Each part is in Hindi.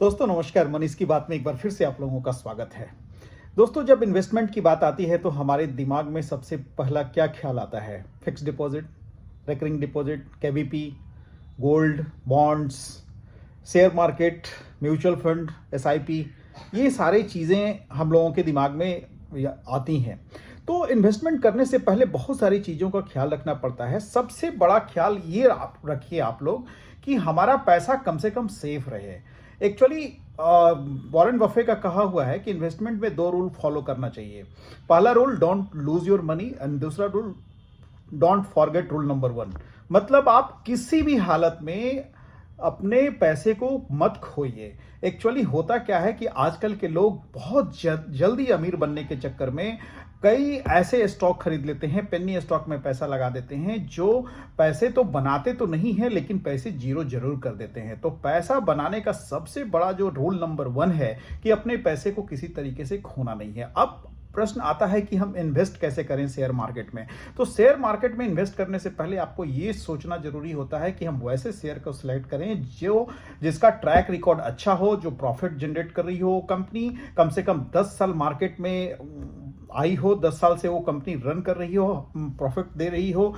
दोस्तों नमस्कार। मनीष की बात में एक बार फिर से आप लोगों का स्वागत है। दोस्तों, जब इन्वेस्टमेंट की बात आती है तो हमारे दिमाग में सबसे पहला क्या ख्याल आता है? Fixed deposit, recurring deposit, KVP, gold, bonds, share market, mutual fund, SIP, ये सारी चीज़ें हम लोगों के दिमाग में आती हैं। तो इन्वेस्टमेंट करने से पहले बहुत सारी चीज़ों का ख्याल रखना पड़ता है। सबसे बड़ा ख्याल ये आप रखिए आप लोग कि हमारा पैसा कम से कम सेफ रहे। एक्चुअली वॉरेन बफे का कहा हुआ है कि इन्वेस्टमेंट में 2 रूल फॉलो करना चाहिए। पहला rule, don't lose your money, and दूसरा rule, don't forget rule number 1। मतलब आप किसी भी हालत में अपने पैसे को मत खोइए। एक्चुअली होता क्या है कि आजकल के लोग बहुत जल्दी अमीर बनने के चक्कर में कई ऐसे स्टॉक खरीद लेते हैं, पेनी स्टॉक में पैसा लगा देते हैं, जो पैसे तो बनाते तो नहीं है लेकिन पैसे जीरो जरूर कर देते हैं। तो पैसा बनाने का सबसे बड़ा जो रूल नंबर 1 है कि अपने पैसे को किसी तरीके से खोना नहीं है। अब प्रश्न आता है कि हम इन्वेस्ट कैसे करें शेयर मार्केट में। तो शेयर मार्केट में इन्वेस्ट करने से पहले आपको ये सोचना जरूरी होता है कि हम वैसे शेयर को सिलेक्ट करें जिसका ट्रैक रिकॉर्ड अच्छा हो, जो प्रॉफिट जनरेट कर रही हो कंपनी, कम से कम 10 साल मार्केट में आई हो, 10 साल से वो कंपनी रन कर रही हो, प्रॉफिट दे रही हो,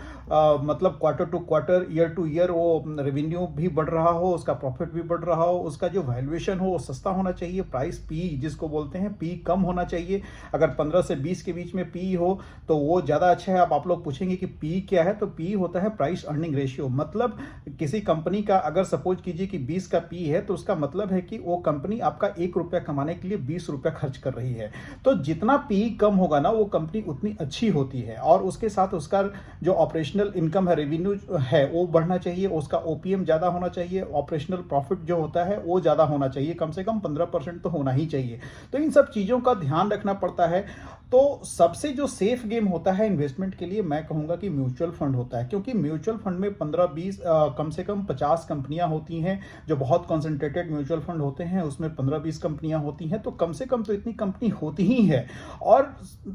मतलब quarter to quarter, year to year वो रेवेन्यू भी बढ़ रहा हो, उसका प्रॉफिट भी बढ़ रहा हो, उसका जो वैल्यूएशन हो वो सस्ता होना चाहिए, प्राइस पी जिसको बोलते हैं पी कम होना चाहिए। अगर 15 से 20 के बीच में पी हो तो वो ज़्यादा अच्छा है। अब आप लोग पूछेंगे कि पी क्या है, तो पी होता है प्राइस अर्निंग रेशियो। मतलब किसी कंपनी का अगर सपोज कीजिए कि 20 का पी है तो उसका मतलब है कि वो कंपनी आपका 1 रुपया कमाने के लिए 20 रुपया खर्च कर रही है। तो जितना पी कम होगा ना, वो कंपनी उतनी अच्छी होती है, और उसके साथ उसका जो ऑपरेशनल इनकम है, रेवेन्यू है, वो बढ़ना चाहिए, उसका ओपीएम ज़्यादा होना चाहिए, ऑपरेशनल प्रॉफिट जो होता है वो ज़्यादा होना चाहिए, कम से कम 15% तो होना ही चाहिए। तो इन सब चीज़ों का ध्यान रखना पड़ता है। तो सबसे जो सेफ गेम होता है इन्वेस्टमेंट के लिए, मैं कहूँगा कि म्यूचुअल फंड होता है, क्योंकि म्यूचुअल फंड में 15-20 कम से कम 50 कंपनियां होती हैं। जो बहुत कॉन्सेंट्रेटेड म्यूचुअल फंड होते हैं उसमें 15-20 कंपनियां होती हैं, तो कम से कम तो इतनी कंपनी होती ही है। और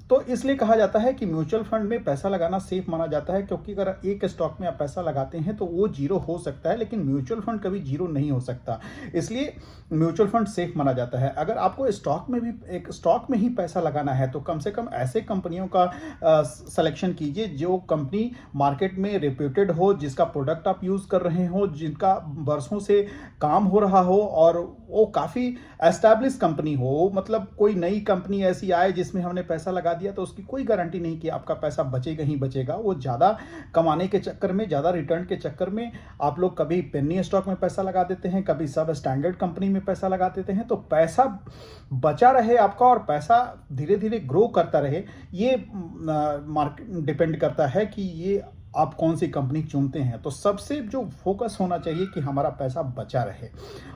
तो इसलिए कहा जाता है कि म्यूचुअल फंड में पैसा लगाना सेफ माना जाता है, क्योंकि अगर एक स्टॉक में आप पैसा लगाते हैं तो वो जीरो हो सकता है, लेकिन म्यूचुअल फंड कभी जीरो नहीं हो सकता। इसलिए म्यूचुअल फंड सेफ माना जाता है। अगर आपको स्टॉक में भी एक स्टॉक में ही पैसा लगाना है तो कम से कम ऐसे कंपनियों का सिलेक्शन कीजिए जो कंपनी मार्केट में रेप्यूटेड हो, जिसका प्रोडक्ट आप यूज़ कर रहे हो, जिनका वर्षों से काम हो रहा हो, और वो काफ़ी एस्टैब्लिश कंपनी हो। मतलब कोई नई कंपनी ऐसी आए जिसमें हमने पैसा लगा दिया तो उसकी कोई गारंटी नहीं कि आपका पैसा बचेगा ही बचेगा। वो ज़्यादा कमाने के चक्कर में, ज़्यादा रिटर्न के चक्कर में आप लोग कभी पेनी स्टॉक में पैसा लगा देते हैं, कभी सब स्टैंडर्ड कंपनी में पैसा लगा देते हैं। तो पैसा बचा रहे आपका और पैसा धीरे धीरे ग्रो करता रहे, ये मार्केट डिपेंड करता है कि ये आप कौन सी कंपनी चुनते हैं। तो सबसे जो फोकस होना चाहिए कि हमारा पैसा बचा रहे,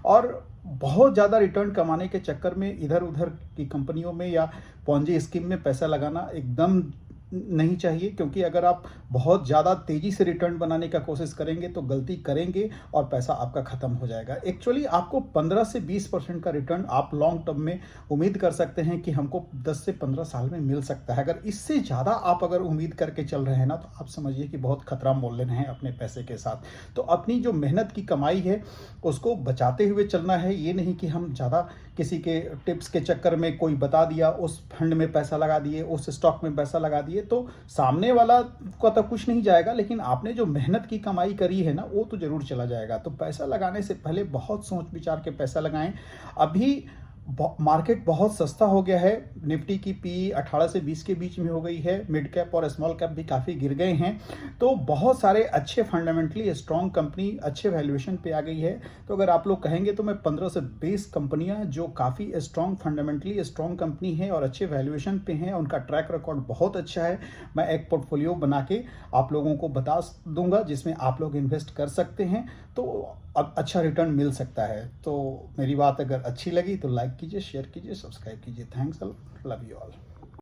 और बहुत ज़्यादा रिटर्न कमाने के चक्कर में इधर उधर की कंपनियों में या पॉन्जी स्कीम में पैसा लगाना एकदम नहीं चाहिए, क्योंकि अगर आप बहुत ज़्यादा तेज़ी से रिटर्न बनाने का कोशिश करेंगे तो गलती करेंगे और पैसा आपका ख़त्म हो जाएगा। एक्चुअली आपको 15 से 20% का रिटर्न आप लॉन्ग टर्म में उम्मीद कर सकते हैं कि हमको 10 से 15 साल में मिल सकता है। अगर इससे ज़्यादा आप अगर उम्मीद करके चल रहे हैं ना, तो आप समझिए कि बहुत खतरा मोल ले रहे हैं अपने पैसे के साथ। तो अपनी जो मेहनत की कमाई है उसको बचाते हुए चलना है। ये नहीं कि हम ज़्यादा किसी के टिप्स के चक्कर में, कोई बता दिया उस फंड में पैसा लगा दिए, उस स्टॉक में पैसा लगा दिए, तो सामने वाला का तो कुछ नहीं जाएगा, लेकिन आपने जो मेहनत की कमाई करी है ना, वो तो जरूर चला जाएगा। तो पैसा लगाने से पहले बहुत सोच विचार के पैसा लगाएं। अभी मार्केट बहुत सस्ता हो गया है। निफ्टी की पी 18 से 20 के बीच में हो गई है। मिड कैप और स्मॉल कैप भी काफ़ी गिर गए हैं। तो बहुत सारे अच्छे फंडामेंटली स्ट्रॉन्ग कंपनी अच्छे वैल्यूएशन पे आ गई है। तो अगर आप लोग कहेंगे तो मैं 15 से 20 कंपनियां जो काफ़ी स्ट्रॉन्ग फंडामेंटली स्ट्रॉन्ग कंपनी है और अच्छे वैल्यूएशन पे हैं, उनका ट्रैक रिकॉर्ड बहुत अच्छा है, मैं एक पोर्टफोलियो बना के आप लोगों को बता दूंगा जिसमें आप लोग इन्वेस्ट कर सकते हैं। तो अब अच्छा रिटर्न मिल सकता है। तो मेरी बात अगर अच्छी लगी तो लाइक कीजिए, शेयर कीजिए, सब्सक्राइब कीजिए। Thanks, love you all.